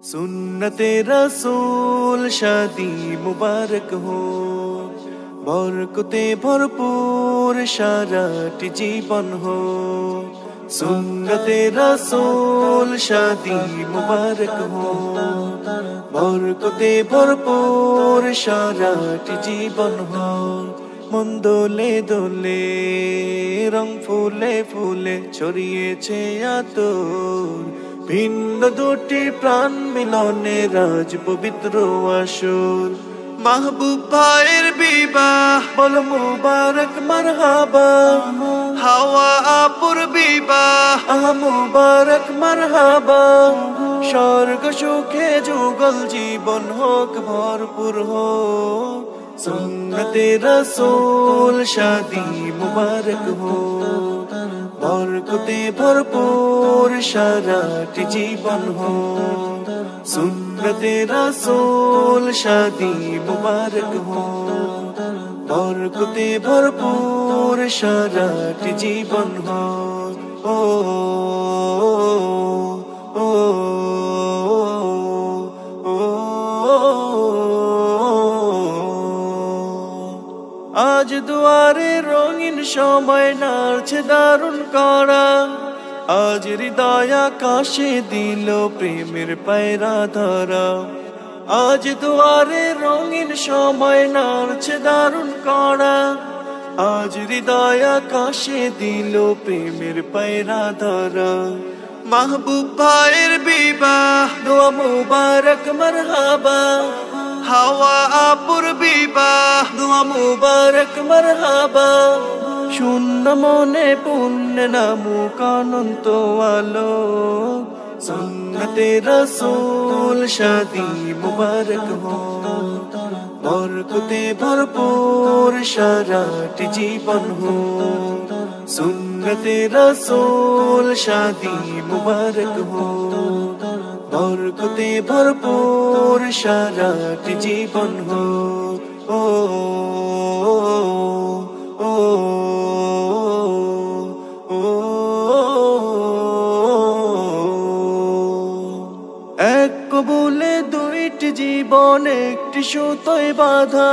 सुन्नते रसूल शादी मुबारक हो, बरकते भरपूर साराटी जीवन हो। सुन्नते रसूल शादी मुबारक हो, बरकते भरपूर साराटी जीवन हो। मन दोले दोले रंग फुले फुले ছড়িয়েছে আতর, ভিন্ন দুটি প্রাণ মিলনে রাজ পবিত্র আসর। মাহবুব ভাইয়ের বিবাহ বল মুবারক মারহাবা, হাওয়া আপুর বিবাহ মুবারক মারহাবা। স্বর্গ সুখে যুগল জীবন হোক ভরপুর হোক, सुन्नते रसूल शादी मुबारक हो, बरकते भरपूर साराटी जीवन हो। सुन्नते रसूल शादी मुबारक हो, बरकते भरपूर साराटी जीवन हो। ओ আজ দুয়ারে রঙিন সময় নাড়ছে দারুণ করা, আজ হৃদয় আকাশে দিল প্রেমের পায়রা ধরা। আজ দুয়ারে রঙিন সময় নাড়ছে দারুণ করা, আজ হৃদয় আকাশে দিল প্রেমের পায়রা ধরা। মাহবুব ভাইয়ের বিবাহ দোয়া মুবারক মারহাবা, হাওয়া আপুর বিবাহ দোয়া মুবারক মারহাবা। শূন্য মনে পুণ্য নামুক অনন্ত আলো, সুন্নতে রসুল শাদি মুবারক हो, বরকতে ভরপুর সারাটি জীবন हो। सुन्नते रसूल शादी मुबारक हो, बरकते भरपूर साराटी जीवन हो। ओ ओ ओ এক কবুলে দুইটি জীবন একটি সুতোয় বাঁধা,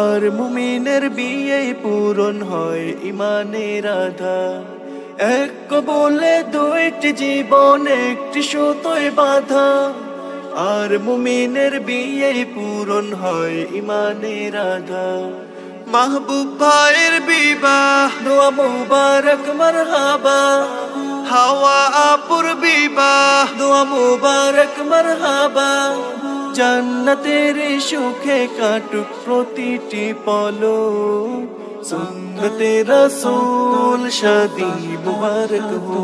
আর মুমিনের বিয়ে পূরণ হয় ইমানের আধা। এক কবুলে দুইটি জীবন একটি সুতোয় বাঁধা, আর মুমিনের বিয়ে পূরণ হয় ইমানের আধা। মাহবুব ভাইয়ের বিবাহ দোয়া মুবারক মারহাবা, হাওয়া আপুর বিবাহ দোয়া মুবারক মারহাবা। জান্নাতের সুখে কাটুক প্রতিটি পলক, সুন্নতে রসুল শাদি মুবারক हो,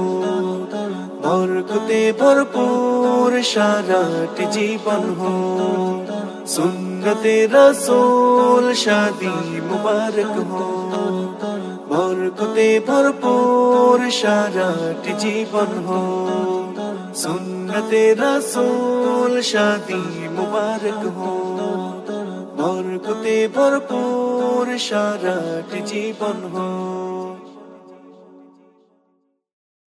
বরকতে ভরপুর সারাটি জীবন हो। সুন্নতে রসুল শাদি মুবারক हो, বরকতে ভরপুর সারাটি জীবন हो। सुन्नते रसूल शादी मुबारक हो, बरकते भरपूर साराटी जीवन हो।